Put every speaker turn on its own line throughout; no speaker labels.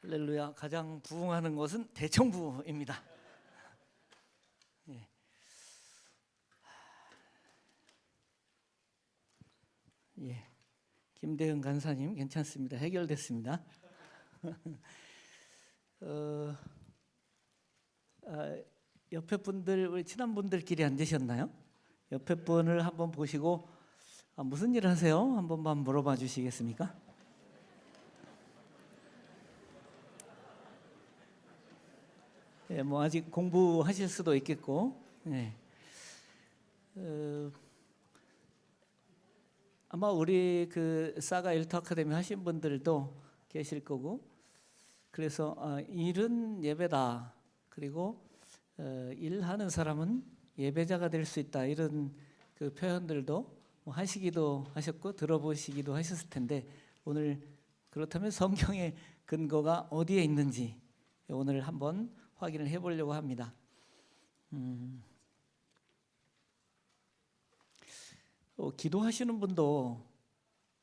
할렐루야. 가장 부흥하는 것은 대청부입니다. 예. 예. 김대은 간사님 괜찮습니다. 해결됐습니다. 옆에 분들, 우리 친한 분들끼리 앉으셨나요? 옆에 분을 한번 보시고 무슨 일 하세요? 한 번만 물어봐 주시겠습니까? 예, 뭐 아직 공부하실 수도 있겠고, 예. 아마 우리 그 사가 일터 아카데미 하신 분들도 계실 거고, 그래서 일은 예배다. 그리고 일하는 사람은 예배자가 될 수 있다. 이런 그 표현들도 뭐 하시기도 하셨고 들어보시기도 하셨을 텐데, 오늘 그렇다면 성경의 근거가 어디에 있는지 오늘 한번 확인을 해보려고 합니다. 기도하시는 분도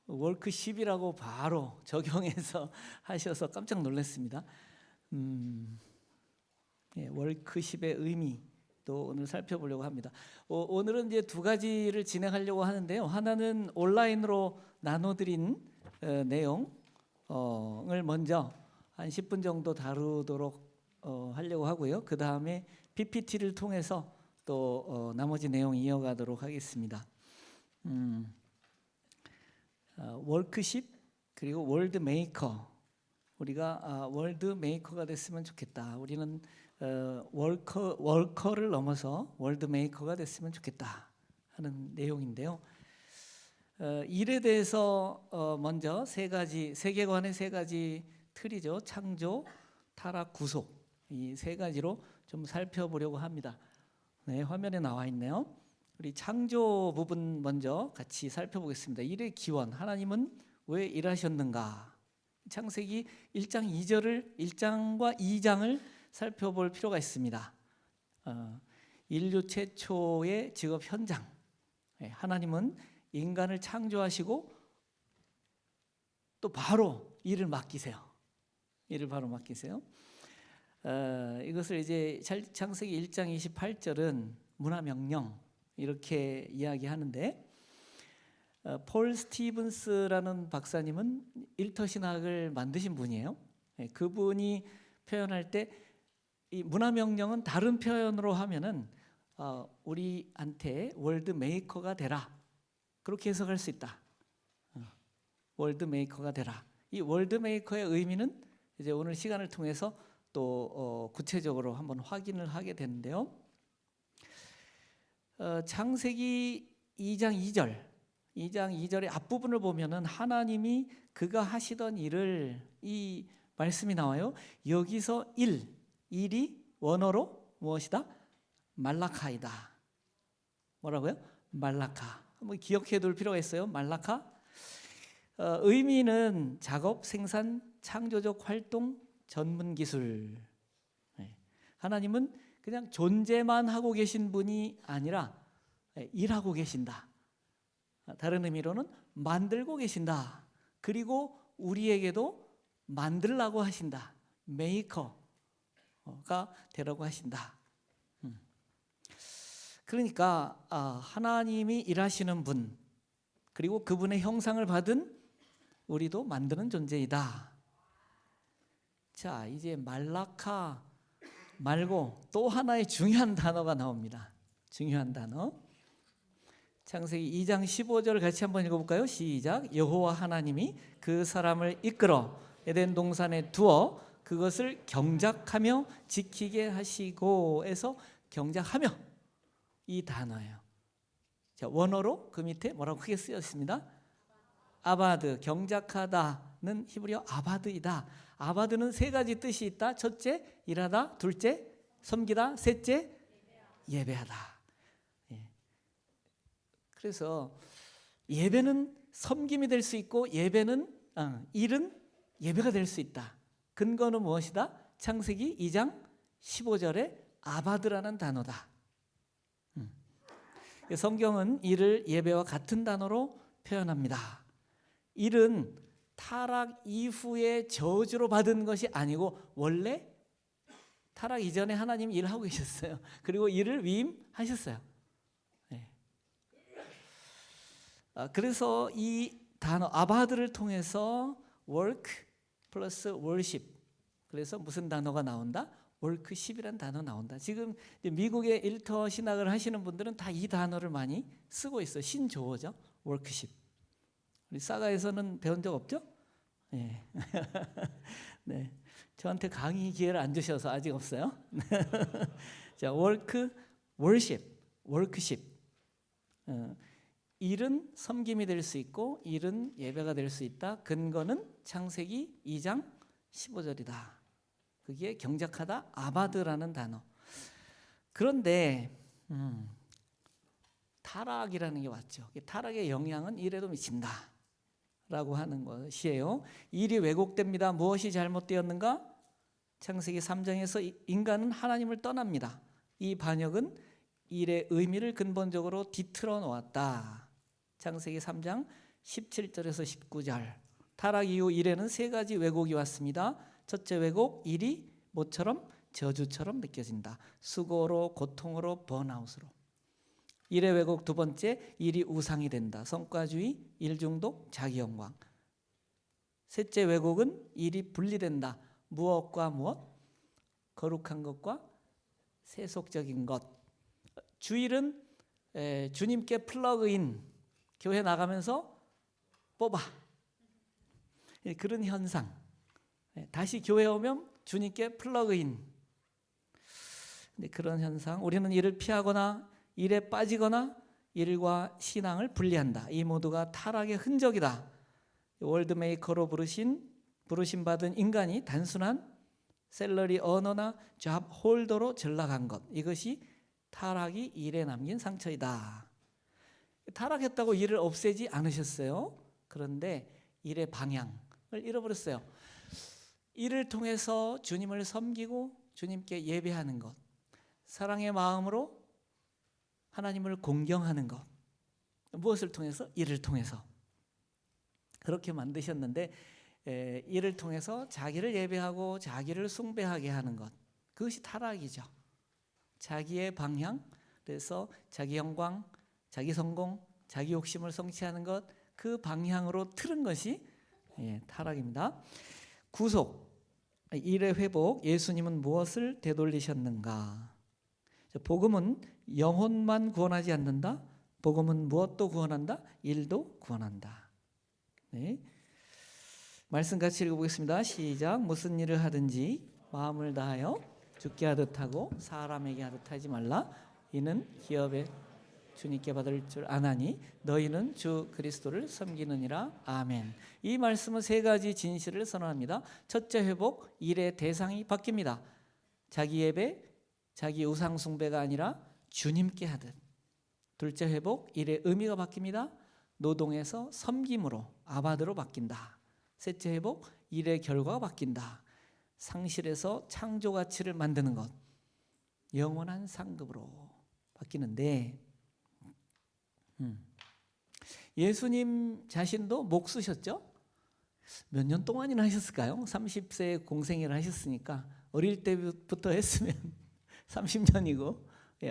워크십이라고 바로 적용해서 하셔서 깜짝 놀랐습니다. 예, 워크십의 의미도 오늘 살펴보려고 합니다. 오늘은 이제 두 가지를 진행하려고 하는데요. 하나는 온라인으로 나눠드린 내용을 먼저 한 10분 정도 다루도록 하려고 하고요. 그 다음에 PPT를 통해서 또 나머지 내용 이어가도록 하겠습니다. 워크십 그리고 월드 메이커, 우리가 월드 메이커가 됐으면 좋겠다. 우리는 월커를 넘어서 월드 메이커가 됐으면 좋겠다 하는 내용인데요. 일에 대해서 먼저 세계관의 세 가지 틀이죠. 창조, 타락, 구속, 이 세 가지로 좀 살펴보려고 합니다. 네, 화면에 나와 있네요. 우리 창조 부분 먼저 같이 살펴보겠습니다. 일의 기원, 하나님은 왜 일하셨는가? 창세기 1장 2절을 1장과 2장을 살펴볼 필요가 있습니다. 인류 최초의 직업 현장. 하나님은 인간을 창조하시고 또 바로 일을 맡기세요. 이것을 이제 창세기 1장 28절은 문화명령 이렇게 이야기하는데, 폴 스티븐스라는 박사님은 일터신학을 만드신 분이에요. 그분이 표현할 때 이 문화명령은 다른 표현으로 하면은 우리한테 월드 메이커가 되라, 그렇게 해석할 수 있다. 월드 메이커가 되라. 이 월드 메이커의 의미는 이제 오늘 시간을 통해서 또 구체적으로 한번 확인을 하게 되는데요. 창세기 2장 2절의 앞부분을 보면은 하나님이 그가 하시던 일을, 이 말씀이 나와요. 여기서 일이 원어로 무엇이다? 말라카이다. 뭐라고요? 말라카. 한번 기억해 둘 필요가 있어요. 말라카. 의미는 작업, 생산, 창조적 활동, 전문 기술. 하나님은 그냥 존재만 하고 계신 분이 아니라 일하고 계신다. 다른 의미로는 만들고 계신다. 그리고 우리에게도 만들라고 하신다. 메이커가 되라고 하신다. 그러니까 하나님이 일하시는 분, 그리고 그분의 형상을 받은 우리도 만드는 존재이다. 자, 이제 말라카 말고 또 하나의 중요한 단어가 나옵니다. 중요한 단어. 창세기 2장 15절 같이 한번 읽어볼까요? 시작. 여호와 하나님이 그 사람을 이끌어 에덴 동산에 두어 그것을 경작하며 지키게 하시고 해서 경작하며, 이 단어예요. 자, 원어로 그 밑에 뭐라고 크게 쓰였습니다? 아바드. 경작하다는 히브리어 아바드이다. 아바드는 세 가지 뜻이 있다. 첫째, 일하다. 둘째, 섬기다. 셋째, 예배하다. 그래서 예배는 섬김이 될 수 있고, 일은 예배가 될 수 있다. 근거는 무엇이다? 창세기 2장 15절에 아바드라는 단어다. 성경은 일을 예배와 같은 단어로 표현합니다. 일은 타락 이후에 저주로 받은 것이 아니고 원래 타락 이전에 하나님이 일하고 계셨어요. 그리고 일을 위임하셨어요. 네. 그래서 이 단어 아바드를 통해서 work 플러스 worship, 그래서 무슨 단어가 나온다? workship이라는 단어 나온다. 지금 미국의 일터 신학을 하시는 분들은 다 이 단어를 많이 쓰고 있어요. 신조어죠. workship. 우리 사가에서는 배운 적 없죠? 네. 네. 저한테 강의 기회를 안 주셔서 아직 없어요. 자, work, worship, workship. 일은 섬김이 될 수 있고 일은 예배가 될 수 있다. 근거는 창세기 2장 15절이다. 그게 경작하다, 아바드라는 단어. 그런데 타락이라는 게 왔죠. 타락의 영향은 일에도 미친다 라고 하는 것이에요. 일이 왜곡됩니다. 무엇이 잘못되었는가? 창세기 3장에서 인간은 하나님을 떠납니다. 이 반역은 일의 의미를 근본적으로 뒤틀어 놓았다. 창세기 3장 17절에서 19절. 타락 이후 일에는 세 가지 왜곡이 왔습니다. 첫째 왜곡, 일이 모처럼 저주처럼 느껴진다. 수고로, 고통으로, 번아웃으로. 일의 왜곡 두 번째, 일이 우상이 된다. 성과주의, 일중독, 자기영광. 셋째 왜곡은 일이 분리된다. 무엇과 무엇? 거룩한 것과 세속적인 것. 주일은 주님께 플러그인, 교회 나가면서 뽑아. 그런 현상. 다시 교회 오면 주님께 플러그인. 그런 현상. 우리는 일을 피하거나 일에 빠지거나 일과 신앙을 분리한다. 이 모두가 타락의 흔적이다. 월드메이커로 부르심 받은 인간이 단순한 샐러리 어너나 잡 홀더로 전락한 것. 이것이 타락이 일에 남긴 상처이다. 타락했다고 일을 없애지 않으셨어요. 그런데 일의 방향을 잃어버렸어요. 일을 통해서 주님을 섬기고 주님께 예배하는 것, 사랑의 마음으로 하나님을 공경하는 것. 무엇을 통해서? 일을 통해서. 그렇게 만드셨는데 일을 통해서 자기를 예배하고 자기를 숭배하게 하는 것. 그것이 타락이죠. 자기의 방향, 그래서 자기 영광, 자기 성공, 자기 욕심을 성취하는 것, 그 방향으로 틀은 것이 타락입니다. 구속, 일의 회복. 예수님은 무엇을 되돌리셨는가? 복음은 영혼만 구원하지 않는다. 복음은 무엇도 구원한다? 일도 구원한다. 네. 말씀 같이 읽어보겠습니다. 시작. 무슨 일을 하든지 마음을 다하여 주께 하듯 하고 사람에게 하듯 하지 말라. 이는 기업에 주님께 받을 줄 아나니 너희는 주 그리스도를 섬기느니라. 아멘. 이 말씀은 세 가지 진실을 선언합니다. 첫째 회복, 일의 대상이 바뀝니다. 자기 예배, 자기 우상 숭배가 아니라 주님께 하듯. 둘째 회복, 일의 의미가 바뀝니다. 노동에서 섬김으로, 아바드로 바뀐다. 셋째 회복, 일의 결과가 바뀐다. 상실에서 창조 가치를 만드는 것, 영원한 상급으로 바뀌는데, 예수님 자신도 목 쓰셨죠? 몇 년 동안이나 하셨을까요? 30세 공생애를 하셨으니까 어릴 때부터 했으면 30년이고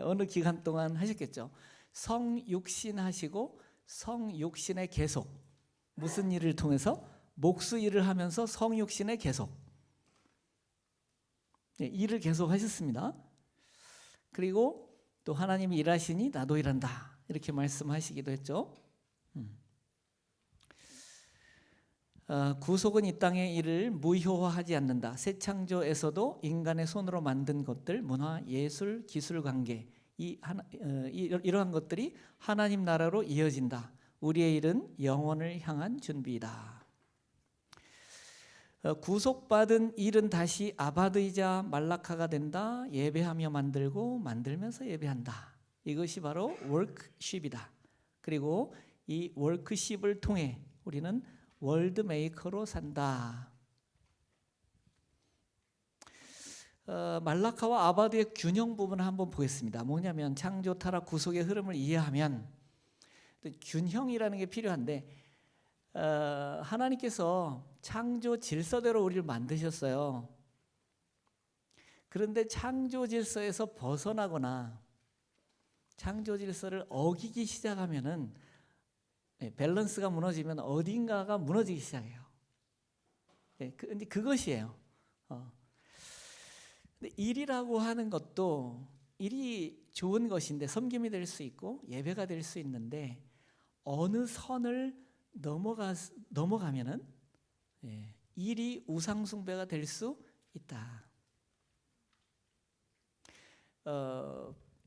어느 기간 동안 하셨겠죠. 성육신 하시고 성육신의 계속. 무슨 일을 통해서? 목수 일을 하면서 성육신의 계속. 일을 계속 하셨습니다. 그리고 또 하나님이 일하시니 나도 일한다. 이렇게 말씀하시기도 했죠. 구속은 이 땅의 일을 무효화하지 않는다. 새 창조에서도 인간의 손으로 만든 것들, 문화, 예술, 기술 관계, 이러한 것들이 하나님 나라로 이어진다. 우리의 일은 영원을 향한 준비이다. 구속받은 일은 다시 아바드이자 말라카가 된다. 예배하며 만들고 만들면서 예배한다. 이것이 바로 워크십이다. 그리고 이 워크십을 통해 우리는 월드 메이커로 산다. 말라카와 아바드의 균형 부분을 한번 보겠습니다. 뭐냐면 창조, 타락, 구속의 흐름을 이해하면 균형이라는 게 필요한데 하나님께서 창조 질서대로 우리를 만드셨어요. 그런데 창조 질서에서 벗어나거나 창조 질서를 어기기 시작하면은 밸런스가 무너지면 어딘가가 무너지기 시작해요. 근데 그것이에요. 근데 일이라고 하는 것도 일이 좋은 것인데 섬김이 될 수 있고 예배가 될 수 있는데 어느 선을 넘어가면은 일이 우상숭배가 될 수 있다.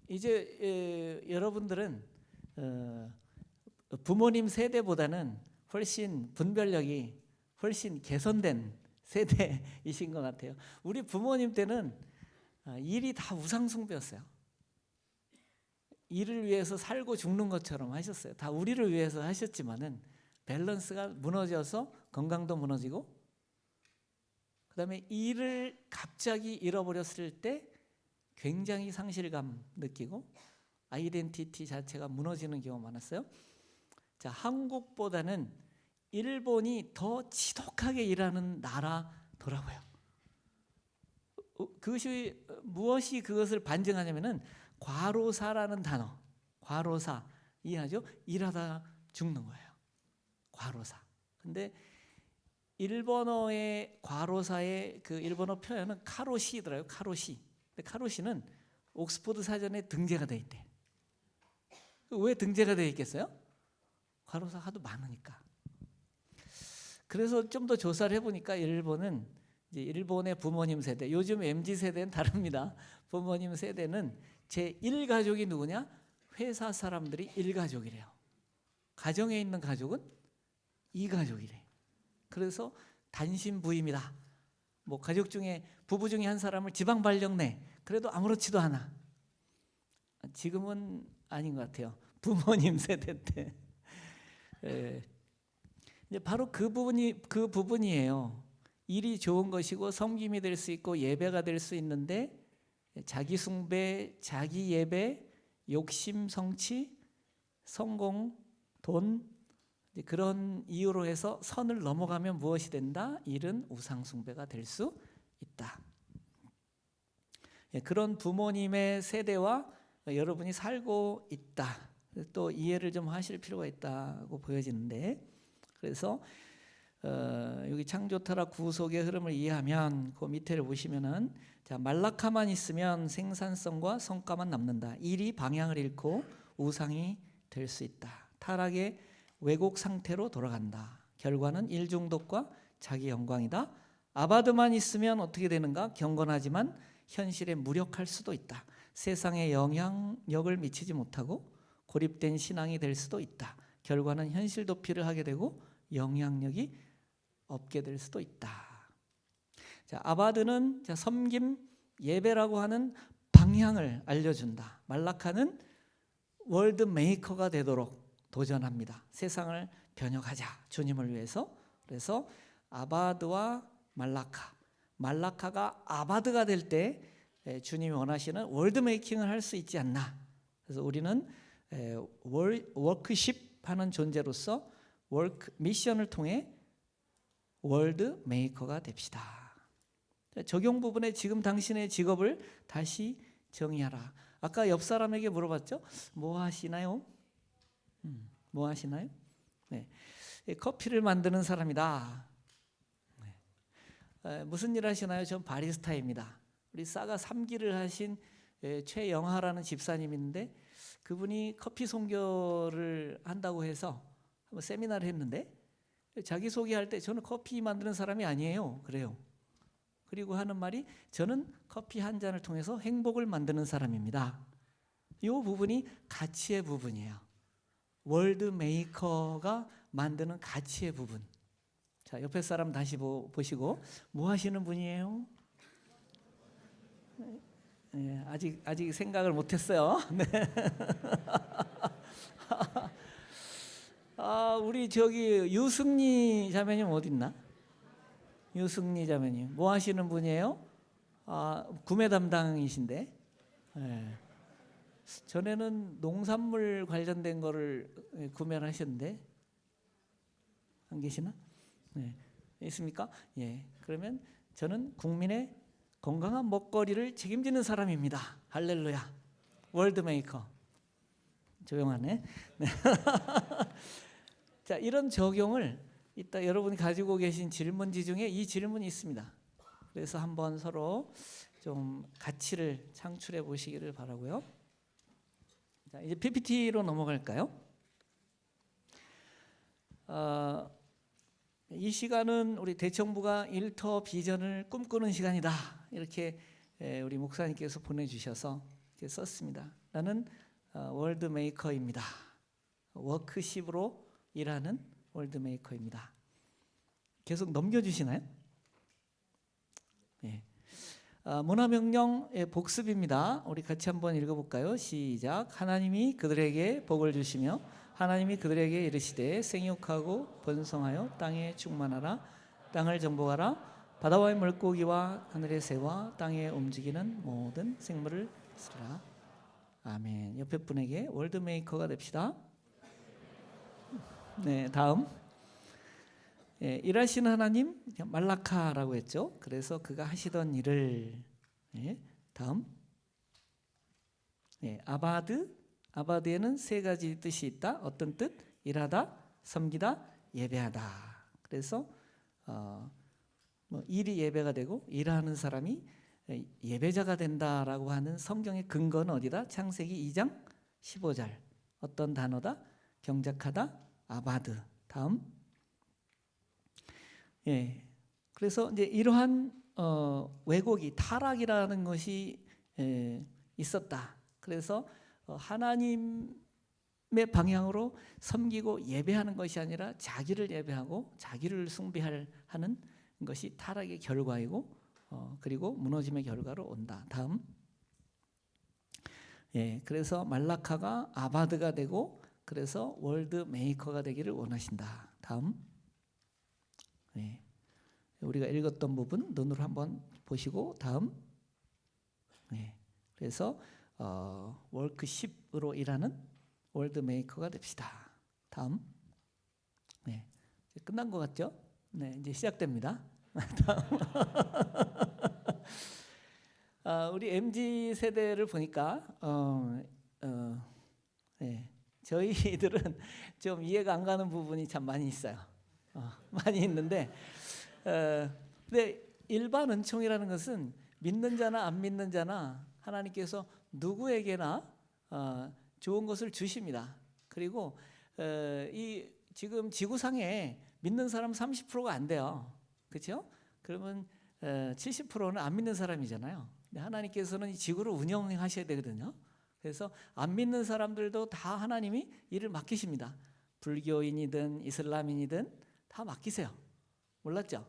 이제 여러분들은 부모님 세대보다는 훨씬 분별력이 훨씬 개선된 세대이신 것 같아요. 우리 부모님 때는 일이 다 우상숭배였어요. 일을 위해서 살고 죽는 것처럼 하셨어요. 다 우리를 위해서 하셨지만은 밸런스가 무너져서 건강도 무너지고, 그다음에 일을 갑자기 잃어버렸을 때 굉장히 상실감 느끼고 아이덴티티 자체가 무너지는 경우가 많았어요. 자, 한국보다는 일본이 더 지독하게 일하는 나라더라고요. 그것이 무엇이 그것을 반증하냐면은 과로사라는 단어, 과로사 이해하죠? 일하다 죽는 거예요. 과로사. 근데 일본어의 과로사의 그 일본어 표현은 카로시더라고요. 카로시. 근데 카로시는 옥스포드 사전에 등재가 돼 있대. 왜 등재가 돼 있겠어요? 과로사 하도 많으니까. 그래서 좀 더 조사를 해보니까 일본은 이제 일본의 부모님 세대, 요즘 MZ 세대는 다릅니다. 부모님 세대는 제 1가족이 누구냐? 회사 사람들이 1가족이래요. 가정에 있는 가족은 2가족이래. 그래서 단신 부임이다. 뭐 가족 중에 부부 중에 한 사람을 지방 발령 내. 그래도 아무렇지도 않아. 지금은 아닌 것 같아요. 부모님 세대 때. 바로 그 부분이에요. 일이 좋은 것이고 섬김이 될 수 있고 예배가 될 수 있는데 자기 숭배, 자기 예배, 욕심, 성취, 성공, 돈 그런 이유로 해서 선을 넘어가면 무엇이 된다? 일은 우상 숭배가 될 수 있다. 그런 부모님의 세대와 여러분이 살고 있다. 또 이해를 좀 하실 필요가 있다고 보여지는데, 그래서 여기 창조 타락 구속의 흐름을 이해하면 그 밑에를 보시면은 자, 말라카만 있으면 생산성과 성과만 남는다. 일이 방향을 잃고 우상이 될 수 있다. 타락의 왜곡 상태로 돌아간다. 결과는 일 중독과 자기 영광이다. 아바드만 있으면 어떻게 되는가? 경건하지만 현실에 무력할 수도 있다. 세상에 영향력을 미치지 못하고 고립된 신앙이 될 수도 있다. 결과는 현실 도피를 하게 되고 영향력이 없게 될 수도 있다. 자, 아바드는 섬김, 예배라고 하는 방향을 알려준다. 말라카는 월드 메이커가 되도록 도전합니다. 세상을 변혁하자, 주님을 위해서. 그래서 아바드와 말라카, 말라카가 아바드가 될 때 주님이 원하시는 월드 메이킹을 할 수 있지 않나. 그래서 우리는 워크십 하는 존재로서 워크 미션을 통해 월드 메이커가 됩시다. 적용 부분에 지금 당신의 직업을 다시 정의하라. 아까 옆 사람에게 물어봤죠? 뭐 하시나요? 뭐 하시나요? 네. 커피를 만드는 사람이다. 네. 무슨 일 하시나요? 전 바리스타입니다. 우리 싸가 3기를 하신 최영하라는 집사님인데 그분이 커피 선교를 한다고 해서 한번 세미나를 했는데 자기소개할 때 저는 커피 만드는 사람이 아니에요. 그래요. 그리고 하는 말이 저는 커피 한 잔을 통해서 행복을 만드는 사람입니다. 이 부분이 가치의 부분이에요. 월드 메이커가 만드는 가치의 부분. 자, 옆에 사람 다시 보시고 뭐 하시는 분이에요? 네, 아직 생각을 못했어요. 네. 우리 저기 유승리 자매님 어디 있나? 유승리 자매님 뭐 하시는 분이에요? 구매 담당이신데. 네. 전에는 농산물 관련된 거를 구매를 하셨는데 안 계시나? 네. 있습니까? 예. 그러면 저는 국민의 건강한 먹거리를 책임지는 사람입니다. 할렐루야. 월드메이커. 조용하네. 네. 자, 이런 적용을 이따 여러분이 가지고 계신 질문지 중에 이 질문이 있습니다. 그래서 한번 서로 좀 가치를 창출해 보시기를 바라고요. 자, 이제 PPT로 넘어갈까요? 이 시간은 우리 대청부가 일터 비전을 꿈꾸는 시간이다. 이렇게 우리 목사님께서 보내주셔서 이렇게 썼습니다. 나는 월드메이커입니다. 워크십으로 일하는 월드메이커입니다. 계속 넘겨주시나요? 네. 문화명령의 복습입니다. 우리 같이 한번 읽어볼까요? 시작. 하나님이 그들에게 복을 주시며 하나님이 그들에게 이르시되 생육하고 번성하여 땅에 충만하라. 땅을 정복하라. 바다와의 물고기와 하늘의 새와 땅에 움직이는 모든 생물을 쓰라. 아멘. 옆에 분에게 월드메이커가 됩시다. 네, 다음. 예, 일하시는 하나님 말라카라고 했죠. 그래서 그가 하시던 일을. 예, 다음. 예, 아바드에는 세 가지 뜻이 있다. 어떤 뜻? 일하다, 섬기다, 예배하다. 그래서 일이 예배가 되고 일하는 사람이 예배자가 된다라고 하는 성경의 근거는 어디다? 창세기 2장 15절. 어떤 단어다? 경작하다, 아바드. 다음. 예. 그래서 이제 이러한 왜곡이 타락이라는 것이 있었다. 그래서 하나님의 방향으로 섬기고 예배하는 것이 아니라 자기를 예배하고 자기를 숭배하는 것이 타락의 결과이고 그리고 무너짐의 결과로 온다. 다음. 예, 그래서 말라카가 아바드가 되고 그래서 월드 메이커가 되기를 원하신다. 다음. 예, 우리가 읽었던 부분 눈으로 한번 보시고 다음. 예, 그래서 워크십으로 일하는 월드 메이커가 됩시다. 다음. 네, 이제 끝난 것 같죠? 네, 이제 시작됩니다. 우리 MZ 세대를 보니까 네, 저희들은 좀 이해가 안 가는 부분이 참 많이 있어요. 많이 있는데, 근데 일반 은총이라는 것은 믿는 자나 안 믿는 자나 하나님께서 누구에게나 좋은 것을 주십니다. 그리고 이 지금 지구상에 믿는 사람 30%가 안 돼요. 그렇죠? 그러면 70%는 안 믿는 사람이잖아요. 근데 하나님께서는 이 지구를 운영하셔야 되거든요. 그래서 안 믿는 사람들도 다 하나님이 일을 맡기십니다. 불교인이든 이슬람인이든 다 맡기세요. 몰랐죠?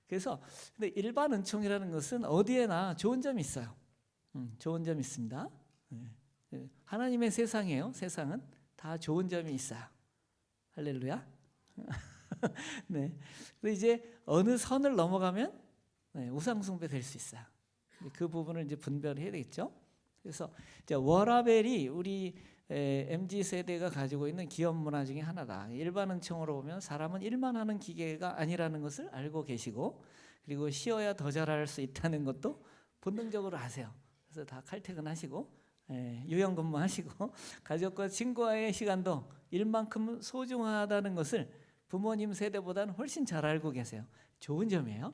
그래서 근데 일반 은총이라는 것은 어디에나 좋은 점이 있어요. 좋은 점이 있습니다. 하나님의 세상이에요. 세상은 다 좋은 점이 있어요. 할렐루야. 네. 근데 이제 어느 선을 넘어가면 우상 숭배 될 수 있어요. 그 부분을 이제 분별해야 되겠죠. 그래서 이제 워라벨이 우리 MZ 세대가 가지고 있는 기업 문화 중에 하나다. 일반 은총으로 보면 사람은 일만 하는 기계가 아니라는 것을 알고 계시고, 그리고 쉬어야 더 잘할 수 있다는 것도 본능적으로 아세요. 그래서 다 칼퇴근하시고 유연근무하시고 가족과 친구와의 시간도 일만큼 소중하다는 것을 부모님 세대보다는 훨씬 잘 알고 계세요. 좋은 점이에요.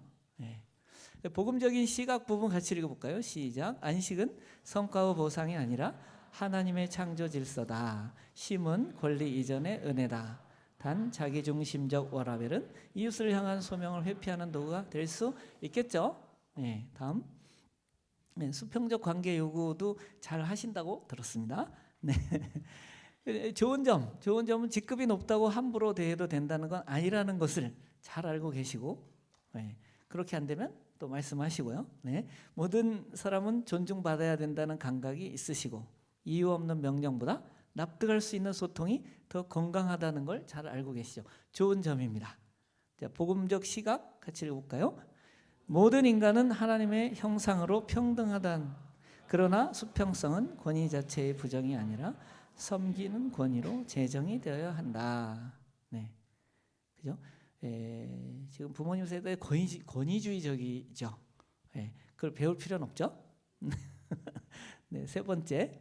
복음적인 시각 부분 같이 읽어볼까요? 시작. 안식은 성과와 보상이 아니라 하나님의 창조 질서다. 쉼은 권리 이전의 은혜다. 단 자기중심적 워라벨은 이웃을 향한 소명을 회피하는 도구가 될 수 있겠죠. 다음. 수평적 관계 요구도 잘 하신다고 들었습니다. 좋은 점은 직급이 높다고 함부로 대해도 된다는 건 아니라는 것을 잘 알고 계시고, 그렇게 안 되면 또 말씀하시고요. 모든 사람은 존중받아야 된다는 감각이 있으시고, 이유 없는 명령보다 납득할 수 있는 소통이 더 건강하다는 걸 잘 알고 계시죠. 좋은 점입니다. 자, 복음적 시각 같이 읽어볼까요? 모든 인간은 하나님의 형상으로 평등하다는, 그러나 수평성은 권위 자체의 부정이 아니라 섬기는 권위로 제정이 되어야 한다. 네, 그죠? 지금 부모님 세대 권위주의적이죠. 그걸 배울 필요는 없죠. 네, 세 번째.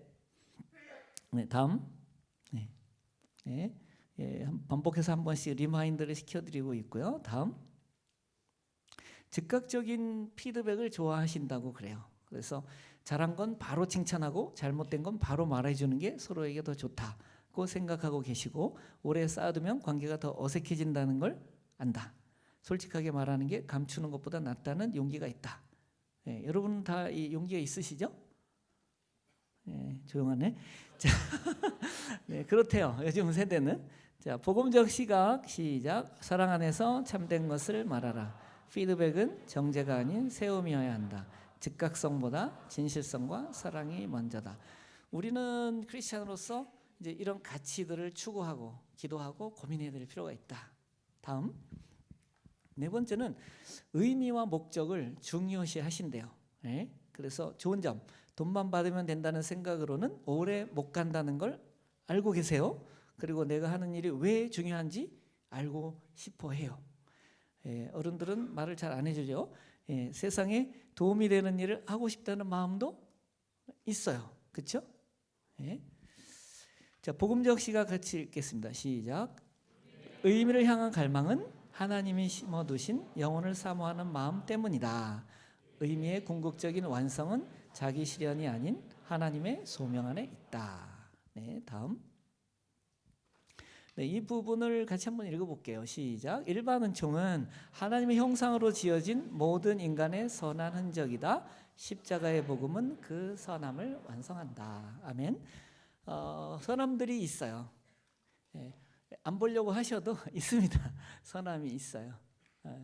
네, 다음. 네, 반복해서 한 번씩 리마인드를 시켜드리고 있고요. 다음. 즉각적인 피드백을 좋아하신다고 그래요. 그래서 잘한 건 바로 칭찬하고 잘못된 건 바로 말해주는 게 서로에게 더 좋다고 생각하고 계시고, 오래 쌓아두면 관계가 더 어색해진다는 걸 안다. 솔직하게 말하는 게 감추는 것보다 낫다는 용기가 있다. 여러분 다 이 용기가 있으시죠? 조용하네. 자, 네, 그렇대요. 요즘 세대는. 자, 복음적 시각 시작. 사랑 안에서 참된 것을 말하라. 피드백은 정죄가 아닌 세움이어야 한다. 즉각성보다 진실성과 사랑이 먼저다. 우리는 크리스찬으로서 이제 이런 가치들을 추구하고 기도하고 고민해야 될 필요가 있다. 다음. 네 번째는 의미와 목적을 중요시 하신대요. 그래서 좋은 점, 돈만 받으면 된다는 생각으로는 오래 못 간다는 걸 알고 계세요. 그리고 내가 하는 일이 왜 중요한지 알고 싶어 해요. 어른들은 말을 잘 안 해주죠. 세상에 도움이 되는 일을 하고 싶다는 마음도 있어요. 그렇죠? 자, 복음적 시각 같이 읽겠습니다. 시작. 의미를 향한 갈망은 하나님이 심어두신 영혼을 사모하는 마음 때문이다. 의미의 궁극적인 완성은 자기 실현이 아닌 하나님의 소명 안에 있다. 네, 다음. 네, 이 부분을 같이 한번 읽어볼게요. 시작. 일반 은총은 하나님의 형상으로 지어진 모든 인간의 선한 흔적이다. 십자가의 복음은 그 선함을 완성한다. 아멘. 선함들이 있어요. 안 보려고 하셔도 있습니다. 선함이 있어요.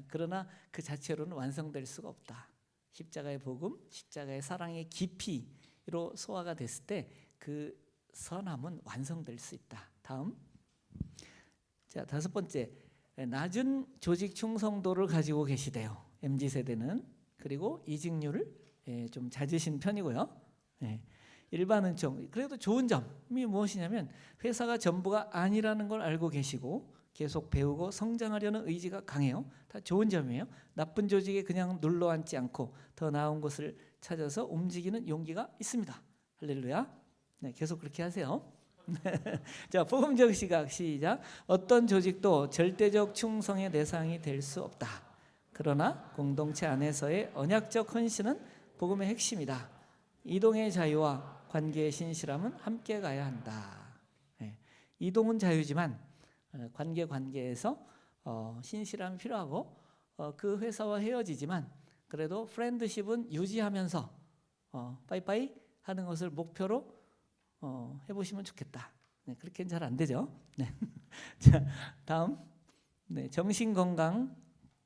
그러나 그 자체로는 완성될 수가 없다. 십자가의 복음, 십자가의 사랑의 깊이로 소화가 됐을 때 그 선함은 완성될 수 있다. 다음. 자, 다섯 번째. 낮은 조직 충성도를 가지고 계시대요. MZ세대는. 그리고 이직률을 좀 잦으신 편이고요. 일반 은총. 그래도 좋은 점이 무엇이냐면 회사가 전부가 아니라는 걸 알고 계시고 계속 배우고 성장하려는 의지가 강해요. 다 좋은 점이에요. 나쁜 조직에 그냥 눌러앉지 않고 더 나은 곳을 찾아서 움직이는 용기가 있습니다. 할렐루야. 네, 계속 그렇게 하세요. 자, 복음적 시각 시작. 어떤 조직도 절대적 충성의 대상이 될 수 없다. 그러나 공동체 안에서의 언약적 헌신은 복음의 핵심이다. 이동의 자유와 관계의 신실함은 함께 가야 한다. 이동은 자유지만 관계에서 신실함이 필요하고 그 회사와 헤어지지만 그래도 프렌드십은 유지하면서 빠이빠이 하는 것을 목표로 해보시면 좋겠다. 네, 그렇게는 잘 안 되죠. 네. 자, 다음. 네, 정신 건강,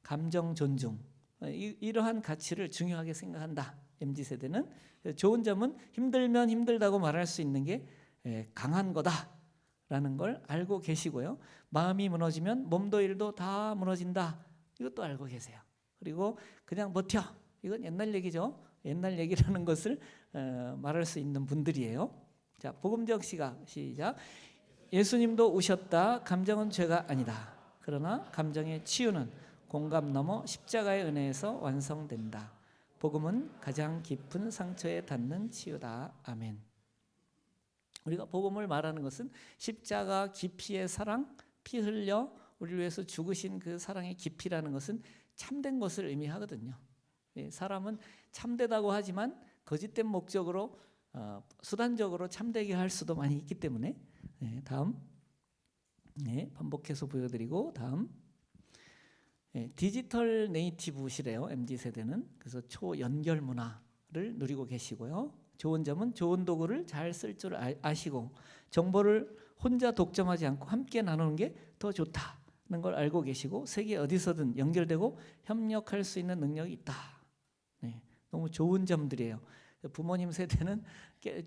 감정 존중. 이러한 가치를 중요하게 생각한다. MZ세대는. 좋은 점은 힘들면 힘들다고 말할 수 있는 게 강한 거다라는 걸 알고 계시고요. 마음이 무너지면 몸도 일도 다 무너진다. 이것도 알고 계세요. 그리고 그냥 버텨. 이건 옛날 얘기죠. 옛날 얘기라는 것을 말할 수 있는 분들이에요. 자, 복음적 시각 시작. 예수님도 우셨다. 감정은 죄가 아니다. 그러나 감정의 치유는 공감 넘어 십자가의 은혜에서 완성된다. 복음은 가장 깊은 상처에 닿는 치유다. 아멘. 우리가 복음을 말하는 것은 십자가 깊이의 사랑, 피 흘려 우리를 위해서 죽으신 그 사랑의 깊이라는 것은 참된 것을 의미하거든요. 사람은 참되다고 하지만 거짓된 목적으로 수단적으로 참되게 할 수도 많이 있기 때문에. 다음. 반복해서 보여드리고 다음. 디지털 네이티브시래요. MZ세대는. 그래서 초연결 문화를 누리고 계시고요. 좋은 점은 좋은 도구를 잘 쓸 줄 아시고 정보를 혼자 독점하지 않고 함께 나누는 게 더 좋다는 걸 알고 계시고 세계 어디서든 연결되고 협력할 수 있는 능력이 있다. 너무 좋은 점들이에요. 부모님 세대는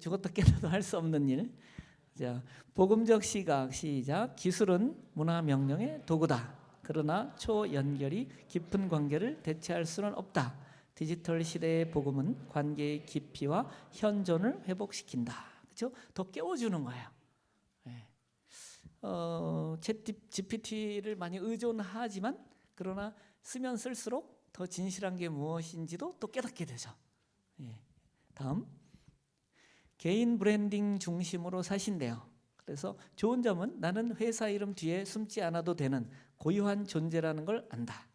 죽었다 깨어나도 할 수 없는 일. 자, 복음적 시각 시작. 기술은 문화 명령의 도구다. 그러나 초연결이 깊은 관계를 대체할 수는 없다. 디지털 시대의 복음은 관계의 깊이와 현존을 회복시킨다. 그렇죠? 더 깨워주는 거예요. 챗 GPT를 많이 의존하지만 그러나 쓰면 쓸수록 더 진실한 게 무엇인지도 또 깨닫게 되죠. 예. 다음, 개인 브랜딩 중심으로 사신대요. 그래서 좋은 점은 나는 회사 이름 뒤에 숨지 않아도 되는 고유한 존재라는 걸 안다.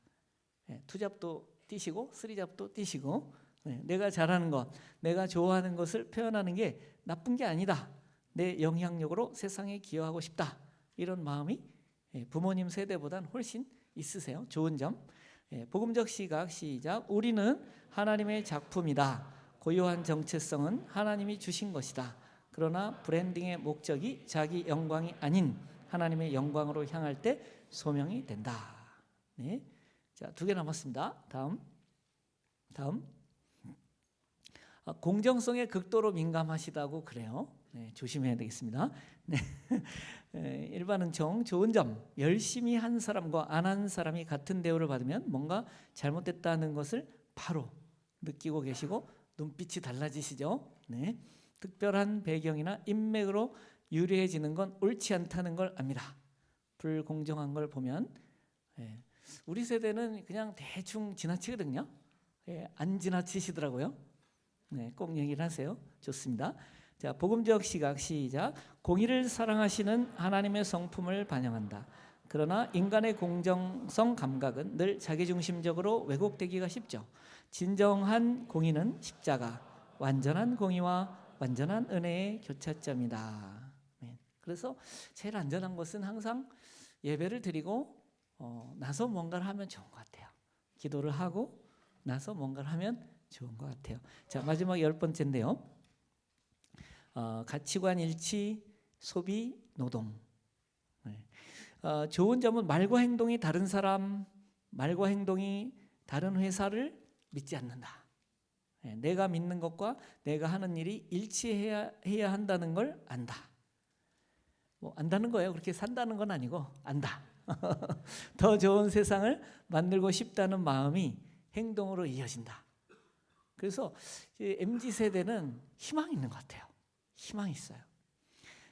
예. 투잡도 띄시고 쓰리잡도 띄시고, 네. 내가 잘하는 것, 내가 좋아하는 것을 표현하는 게 나쁜 게 아니다. 내 영향력으로 세상에 기여하고 싶다. 이런 마음이 부모님 세대보단 훨씬 있으세요. 좋은 점. 복음적 시각 시작. 우리는 하나님의 작품이다. 고유한 정체성은 하나님이 주신 것이다. 그러나 브랜딩의 목적이 자기 영광이 아닌 하나님의 영광으로 향할 때 소명이 된다. 네. 자, 2개 남았습니다. 다음. 공정성에 극도로 민감하시다고 그래요. 네, 조심해야 되겠습니다. 네. 일반은총 좋은 점, 열심히 한 사람과 안 한 사람이 같은 대우를 받으면 뭔가 잘못됐다는 것을 바로 느끼고 계시고 눈빛이 달라지시죠. 네. 특별한 배경이나 인맥으로 유리해지는 건 옳지 않다는 걸 압니다. 불공정한 걸 보면 우리 세대는 그냥 대충 지나치거든요. 안 지나치시더라고요. 네, 꼭 얘기를 하세요. 좋습니다. 자, 복음적 시각 시작. 공의를 사랑하시는 하나님의 성품을 반영한다. 그러나 인간의 공정성 감각은 늘 자기중심적으로 왜곡되기가 쉽죠. 진정한 공의는 십자가, 완전한 공의와 완전한 은혜의 교차점이다. 그래서 제일 안전한 것은 항상 예배를 드리고 나서 뭔가를 하면 좋은 것 같아요. 기도를 하고 나서 뭔가를 하면 좋은 것 같아요. 자, 마지막 10번째인데요. 가치관 일치, 소비, 노동. 좋은 점은 말과 행동이 다른 사람, 말과 행동이 다른 회사를 믿지 않는다. 내가 믿는 것과 내가 하는 일이 일치해야 한다는 걸 안다. 뭐 안다는 거예요. 그렇게 산다는 건 아니고 안다. 더 좋은 세상을 만들고 싶다는 마음이 행동으로 이어진다. 그래서 MZ세대는 희망이 있는 것 같아요. 희망이 있어요.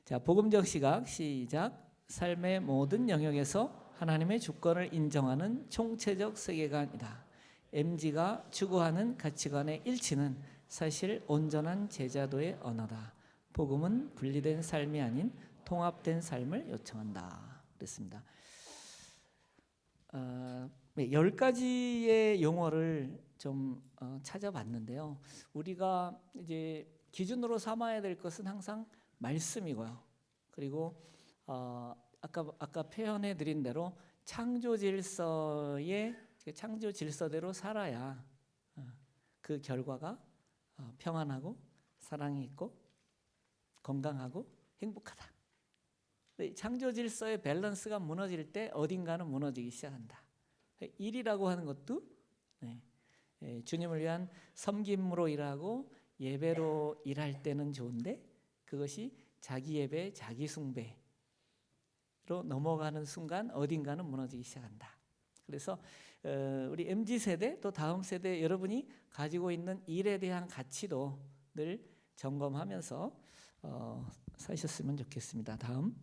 자, 복음적 시각 시작. 삶의 모든 영역에서 하나님의 주권을 인정하는 총체적 세계관이다. MZ가 추구하는 가치관의 일치는 사실 온전한 제자도의 언어다. 복음은 분리된 삶이 아닌 통합된 삶을 요청한다. 그랬습니다. 10가지의 용어를 좀 찾아봤는데요. 우리가 이제 기준으로 삼아야 될 것은 항상 말씀이고요. 그리고 아까 표현해 드린 대로 창조 질서대로 살아야 그 결과가 평안하고 사랑이 있고 건강하고 행복하다. 창조 질서의 밸런스가 무너질 때 어딘가는 무너지기 시작한다. 일이라고 하는 것도 주님을 위한 섬김으로 일하고 예배로 일할 때는 좋은데 그것이 자기 예배, 자기 숭배로 넘어가는 순간 어딘가는 무너지기 시작한다. 그래서 우리 MZ세대 또 다음 세대 여러분이 가지고 있는 일에 대한 가치도 늘 점검하면서 사셨으면 좋겠습니다. 다음.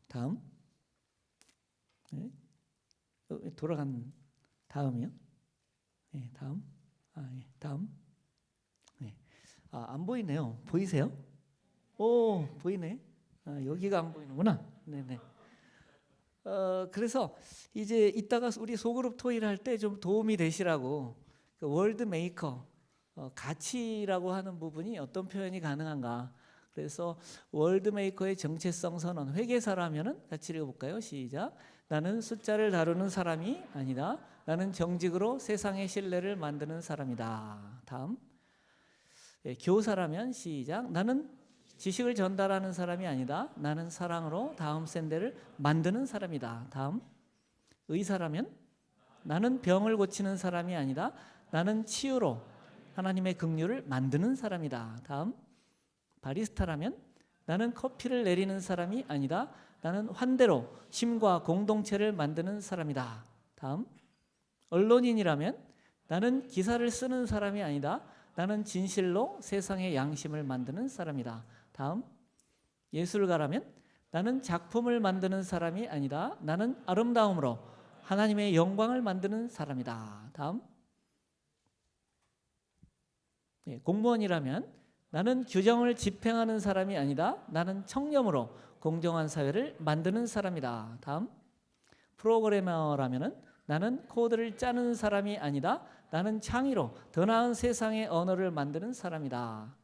다음. 돌아간 다음이요. 다음. 다음. 안 보이네요. 보이세요? 오, 보이네. 여기가 안 보이는구나. 네네. 그래서 이제 이따가 우리 소그룹 토의를 할 때 좀 도움이 되시라고 그 월드 메이커 가치라고 하는 부분이 어떤 표현이 가능한가. 그래서 월드 메이커의 정체성 선언. 회계사라면은 같이 읽어볼까요? 시작. 나는 숫자를 다루는 사람이 아니다. 나는 정직으로 세상의 신뢰를 만드는 사람이다. 다음. 교사라면 시작. 나는 지식을 전달하는 사람이 아니다. 나는 사랑으로 다음 세대를 만드는 사람이다. 다음. 의사라면 나는 병을 고치는 사람이 아니다. 나는 치유로 하나님의 긍휼을 만드는 사람이다. 다음. 바리스타라면 나는 커피를 내리는 사람이 아니다. 나는 환대로 심과 공동체를 만드는 사람이다. 다음. 언론인이라면 나는 기사를 쓰는 사람이 아니다. 나는 진실로 세상의 양심을 만드는 사람이다. 다음, 예술가라면 나는 작품을 만드는 사람이 아니다. 나는 아름다움으로 하나님의 영광을 만드는 사람이다. 다음, 공무원이라면 나는 규정을 집행하는 사람이 아니다. 나는 청렴으로 공정한 사회를 만드는 사람이다. 다음, 프로그래머라면 나는 코드를 짜는 사람이 아니다. 나는 창의로 더 나은 세상의 언어를 만드는 사람이다.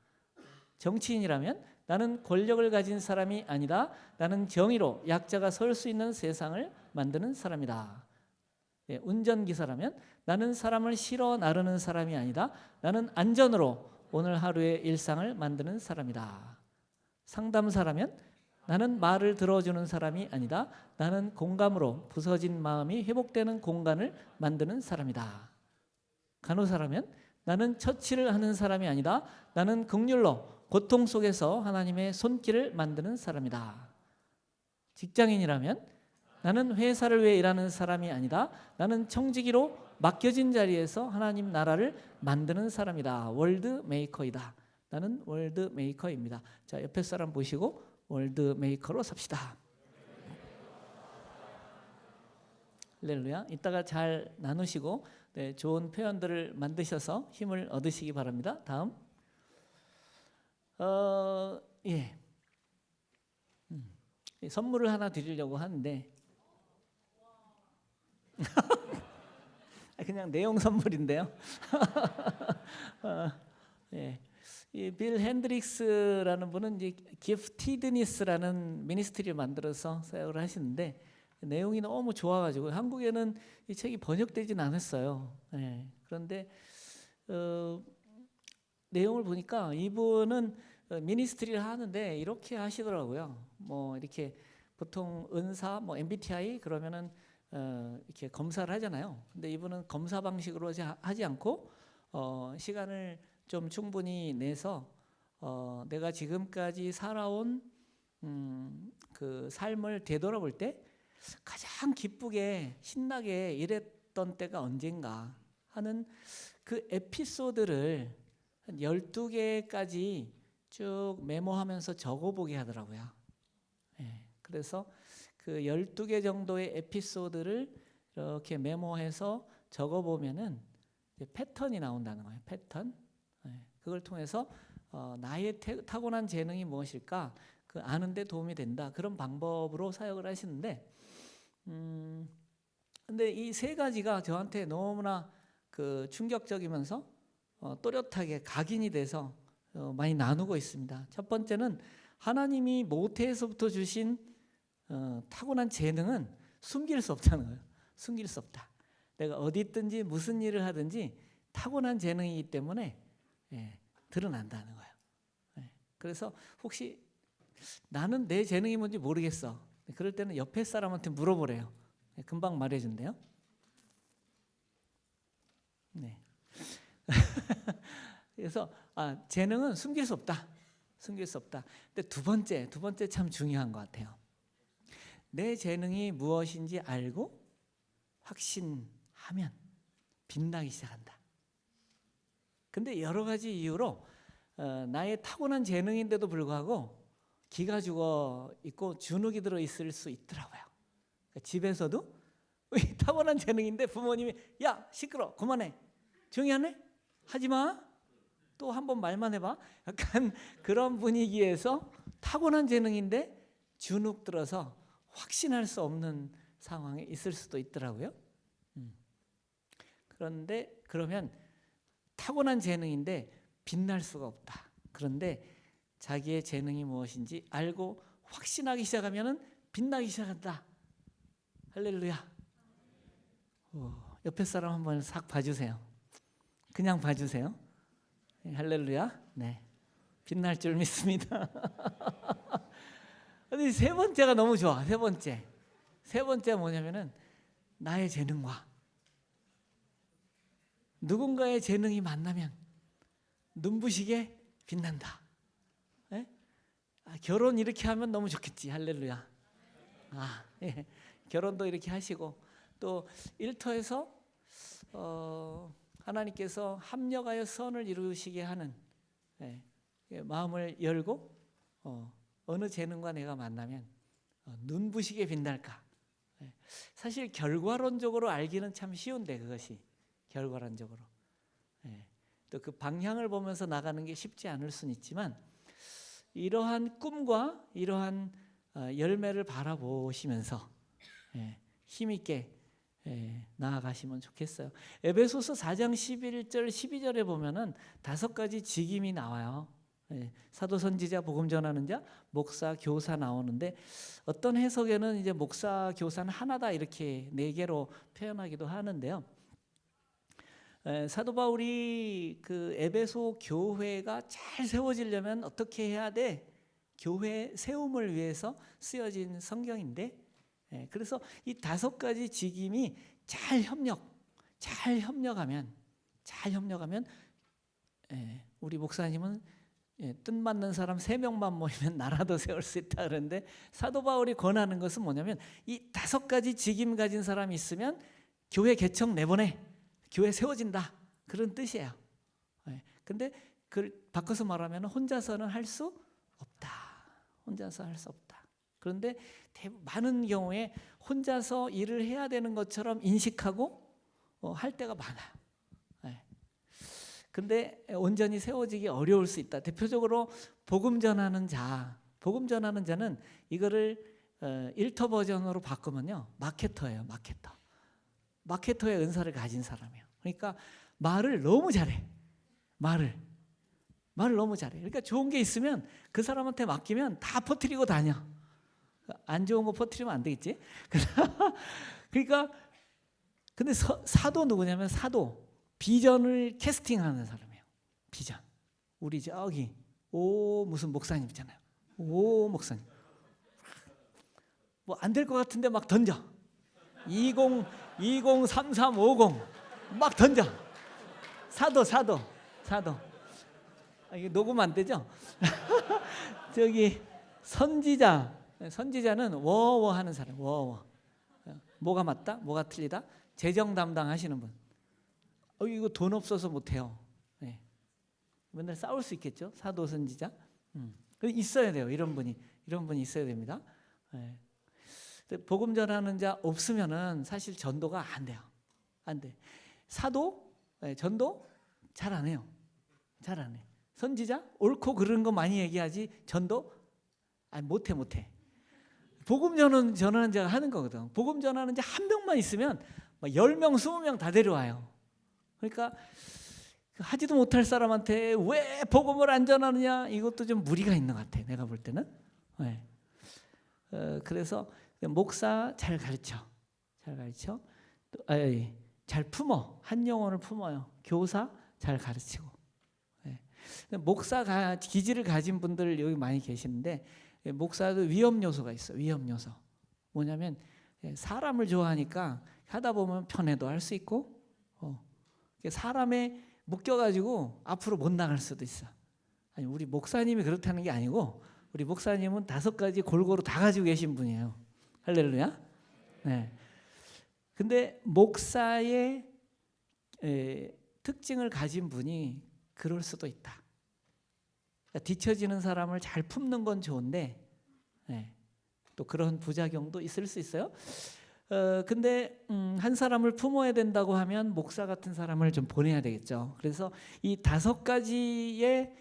정치인이라면 나는 권력을 가진 사람이 아니다. 나는 정의로 약자가 설 수 있는 세상을 만드는 사람이다. 운전기사라면 나는 사람을 실어 나르는 사람이 아니다. 나는 안전으로 오늘 하루의 일상을 만드는 사람이다. 상담사라면 나는 말을 들어주는 사람이 아니다. 나는 공감으로 부서진 마음이 회복되는 공간을 만드는 사람이다. 간호사라면 나는 처치를 하는 사람이 아니다. 나는 긍휼로 고통 속에서 하나님의 손길을 만드는 사람이다. 직장인이라면 나는 회사를 위해 일하는 사람이 아니다. 나는 청지기로 맡겨진 자리에서 하나님 나라를 만드는 사람이다. 월드 메이커이다. 나는 월드 메이커입니다. 자, 옆에 사람 보시고 월드 메이커로 삽시다. 할렐루야. 이따가 잘 나누시고 좋은 표현들을 만드셔서 힘을 얻으시기 바랍니다. 다음, 선물을 하나 드리려고 하는데 그냥 내용 선물인데요. 이빌 핸드릭스라는 분은 이제 기프티드니스라는 미니스트리를 만들어서 사역을 하시는데 내용이 너무 좋아가지고 한국에는 이 책이 번역되진 않았어요. 그런데 내용을 보니까 이분은 미니스트리를 하는데 이렇게 하시더라고요. 뭐 이렇게 보통 은사, 뭐 MBTI 그러면은 이렇게 검사를 하잖아요. 근데 이분은 검사 방식으로 하지 않고 시간을 좀 충분히 내서 내가 지금까지 살아온 그 삶을 되돌아볼 때 가장 기쁘게 신나게 일했던 때가 언젠가 하는 그 에피소드를 한 12개까지 쭉 메모하면서 적어보게 하더라고요. 그래서 그 12개 정도의 에피소드를 이렇게 메모해서 적어보면은 패턴이 나온다는 거예요. 패턴. 그걸 통해서 나의 타고난 재능이 무엇일까 그 아는 데 도움이 된다. 그런 방법으로 사역을 하시는데 근데 이 세 가지가 저한테 너무나 그 충격적이면서 또렷하게 각인이 돼서 많이 나누고 있습니다. 첫 번째는 하나님이 모태에서부터 주신 타고난 재능은 숨길 수 없다는 거예요. 숨길 수 없다. 내가 어디 있든지 무슨 일을 하든지 타고난 재능이기 때문에 드러난다는 거예요. 그래서 혹시 나는 내 재능이 뭔지 모르겠어. 그럴 때는 옆에 사람한테 물어보래요. 금방 말해준대요. 그래서 재능은 숨길 수 없다. 숨길 수 없다. 근데 두 번째 참 중요한 것 같아요. 내 재능이 무엇인지 알고 확신하면 빛나기 시작한다. 근데 여러 가지 이유로 나의 타고난 재능인데도 불구하고 기가 죽어 있고 주눅이 들어 있을 수 있더라고요. 그러니까 집에서도 타고난 재능인데 부모님이 야 시끄러 그만해 조용히 하네 하지마 또 한 번 말만 해봐 약간 그런 분위기에서 타고난 재능인데 주눅 들어서 확신할 수 없는 상황에 있을 수도 있더라고요. 그런데 그러면 타고난 재능인데 빛날 수가 없다. 그런데 자기의 재능이 무엇인지 알고 확신하기 시작하면 빛나기 시작한다. 할렐루야. 옆에 사람 한번 싹 봐주세요. 그냥 봐주세요. 할렐루야. 네, 빛날 줄 믿습니다. 근데 세 번째가 너무 좋아. 세 번째가 뭐냐면은 나의 재능과 누군가의 재능이 만나면 눈부시게 빛난다. 결혼 이렇게 하면 너무 좋겠지. 할렐루야. 결혼도 이렇게 하시고 또 일터에서 하나님께서 합력하여 선을 이루시게 하는 마음을 열고 어느 재능과 내가 만나면 눈부시게 빛날까. 사실 결과론적으로 알기는 참 쉬운데 그것이 결과론적으로 또 그 방향을 보면서 나가는 게 쉽지 않을 수는 있지만 이러한 꿈과 이러한 열매를 바라보시면서 힘있게 나아가시면 좋겠어요. 에베소서 4장 11절 12절에 보면은 5가지 직임이 나와요. 사도, 선지자, 복음 전하는 자, 목사, 교사 나오는데 어떤 해석에는 이제 목사, 교사는 하나다 이렇게 4개로 표현하기도 하는데요. 사도 바울이 그 에베소 교회가 잘 세워지려면 어떻게 해야 돼? 교회 세움을 위해서 쓰여진 성경인데 그래서 이 5가지 직임이 잘 협력하면 우리 목사님은 뜻맞는 사람 3명만 모이면 나라도 세울 수 있다 그러는데 사도 바울이 권하는 것은 뭐냐면 이 5가지 직임 가진 사람이 있으면 교회 개척 내보내, 교회 세워진다 그런 뜻이에요. 근데 그걸 바꿔서 말하면 혼자서는 할 수 없다. 혼자서 할 수 없다. 그런데 많은 경우에 혼자서 일을 해야 되는 것처럼 인식하고 할 때가 많아요. 근데 온전히 세워지기 어려울 수 있다. 대표적으로 복음 전하는 자는 이거를 일터 버전으로 바꾸면요 마케터예요. 마케터의 은사를 가진 사람이에요. 그러니까 말을 너무 잘해. 말을 너무 잘해. 그러니까 좋은 게 있으면 그 사람한테 맡기면 다 퍼뜨리고 다녀. 안 좋은 거 퍼뜨리면 안 되겠지. 그러니까 근데 사도 누구냐면 사도 비전을 캐스팅하는 사람이에요. 비전. 우리 저기 무슨 목사님 있잖아요. 목사님. 뭐 안 될 것 같은데 막 던져. 203350 막 던져. 사도. 이게 녹음 안 되죠? 저기 선지자는 워워 하는 사람. 워워. 뭐가 맞다? 뭐가 틀리다? 재정 담당하시는 분. 이거 돈 없어서 못해요. 맨날 싸울 수 있겠죠. 사도 선지자. 있어야 돼요. 이런 분이 있어야 됩니다. 복음 전하는 자 없으면은 사실 전도가 안 돼요. 안 돼. 사도 전도 잘 안 해요. 잘 안 해. 선지자 옳고 그른 거 많이 얘기하지 전도 못해. 복음 전하는 자가 하는 거거든. 복음 전하는 자 한 명만 있으면 10명, 20명 다 데려와요. 그러니까 하지도 못할 사람한테 왜 복음을 안 전하느냐 이것도 좀 무리가 있는 것 같아. 내가 볼 때는. 그래서 목사 잘 가르쳐. 잘 품어. 한 영혼을 품어요. 교사 잘 가르치고. 목사 기질을 가진 분들 여기 많이 계시는데 목사도 위험 요소가 있어. 위험 요소. 뭐냐면 사람을 좋아하니까 하다 보면 편해도 할 수 있고 사람에 묶여가지고 앞으로 못 나갈 수도 있어. 아니 우리 목사님이 그렇다는 게 아니고 우리 목사님은 5가지 골고루 다 가지고 계신 분이에요. 할렐루야. 네. 근데 목사의 특징을 가진 분이 그럴 수도 있다. 그러니까 뒤처지는 사람을 잘 품는 건 좋은데 또 그런 부작용도 있을 수 있어요. 근데 한 사람을 품어야 된다고 하면 목사 같은 사람을 좀 보내야 되겠죠. 그래서 이 5가지의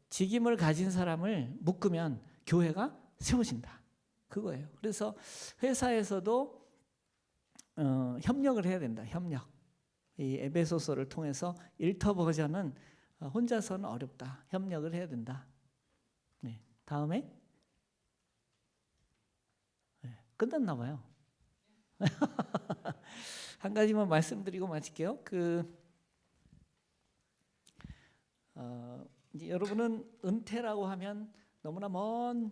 직임을 가진 사람을 묶으면 교회가 세워진다. 그거예요. 그래서 회사에서도 협력을 해야 된다. 협력. 이 에베소서를 통해서 일터 버전은 혼자서는 어렵다. 협력을 해야 된다. 다음에 끝났나 봐요. 한 가지만 말씀드리고 마칠게요. 이제 여러분은 은퇴라고 하면 너무나 먼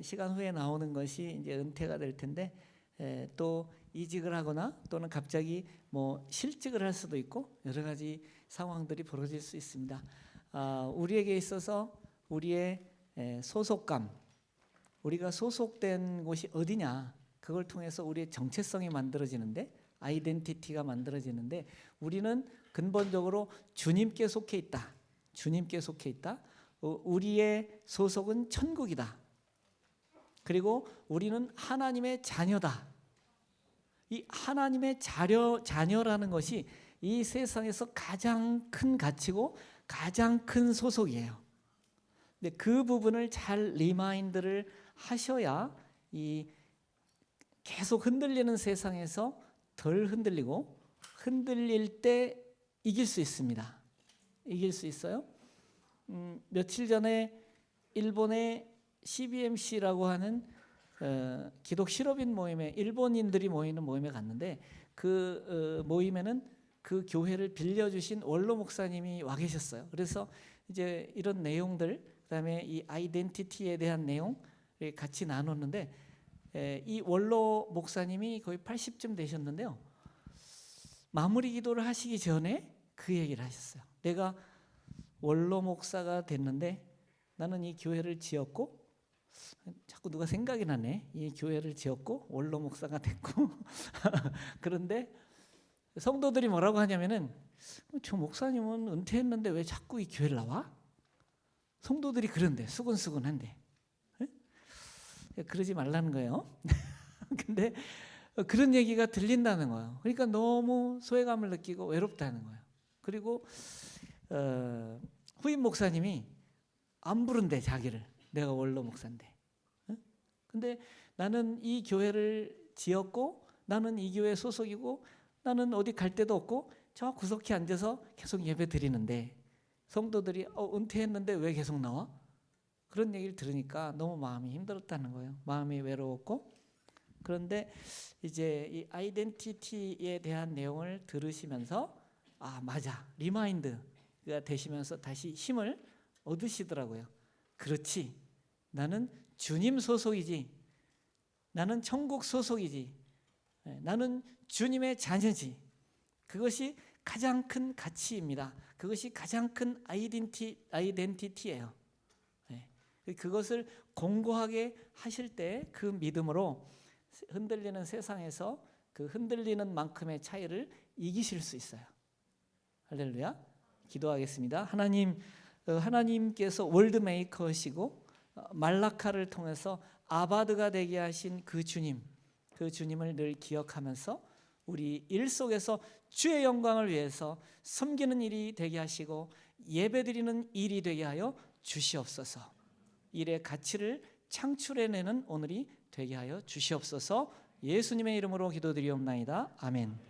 시간 후에 나오는 것이 이제 은퇴가 될 텐데 또 이직을 하거나 또는 갑자기 뭐 실직을 할 수도 있고 여러 가지 상황들이 벌어질 수 있습니다. 우리에게 있어서 우리의 소속감, 우리가 소속된 곳이 어디냐 그걸 통해서 우리의 정체성이 만들어지는데 아이덴티티가 만들어지는데 우리는 근본적으로 주님께 속해 있다. 주님께 속해 있다. 우리의 소속은 천국이다. 그리고 우리는 하나님의 자녀다. 이 하나님의 자녀라는 것이 이 세상에서 가장 큰 가치고 가장 큰 소속이에요. 근데 그 부분을 잘 리마인드를 하셔야 이 계속 흔들리는 세상에서 덜 흔들리고 흔들릴 때 이길 수 있습니다. 이길 수 있어요. 며칠 전에 일본의 CBMC라고 하는 기독 실업인 모임에 일본인들이 모이는 모임에 갔는데 그 모임에는 그 교회를 빌려주신 원로 목사님이 와 계셨어요. 그래서 이제 이런 내용들, 그다음에 이 아이덴티티에 대한 내용 같이 나눴는데 이 원로 목사님이 거의 80쯤 되셨는데요. 마무리 기도를 하시기 전에 그 얘기를 하셨어요. 내가 원로 목사가 됐는데 나는 이 교회를 지었고, 자꾸 누가 생각이 나네. 이 교회를 지었고 원로 목사가 됐고 그런데 성도들이 뭐라고 하냐면은 저 목사님은 은퇴했는데 왜 자꾸 이 교회를 나와? 성도들이 그런데 수근수근한데 그러지 말라는 거예요. 근데 그런 얘기가 들린다는 거예요. 그러니까 너무 소외감을 느끼고 외롭다는 거예요. 그리고 후임 목사님이 안 부른대, 자기를. 내가 원로 목사인데. 근데 나는 이 교회를 지었고 나는 이 교회 소속이고 나는 어디 갈 데도 없고 저 구석에 앉아서 계속 예배 드리는데 성도들이 은퇴했는데 왜 계속 나와? 그런 얘기를 들으니까 너무 마음이 힘들었다는 거예요. 마음이 외로웠고. 그런데 이제 이 아이덴티티에 대한 내용을 들으시면서 아 맞아, 리마인드가 되시면서 다시 힘을 얻으시더라고요. 그렇지, 나는 주님 소속이지, 나는 천국 소속이지, 나는 주님의 자녀지. 그것이 가장 큰 가치입니다. 그것이 가장 큰 아이덴티티예요. 그것을 공고하게 하실 때 그 믿음으로 흔들리는 세상에서 그 흔들리는 만큼의 차이를 이기실 수 있어요. 할렐루야. 기도하겠습니다. 하나님께서 월드메이커시고 말라카를 통해서 아바드가 되게 하신 그 주님을 늘 기억하면서 우리 일 속에서 주의 영광을 위해서 섬기는 일이 되게 하시고 예배드리는 일이 되게 하여 주시옵소서. 일의 가치를 창출해내는 오늘이 되게 하여 주시옵소서. 예수님의 이름으로 기도드리옵나이다. 아멘.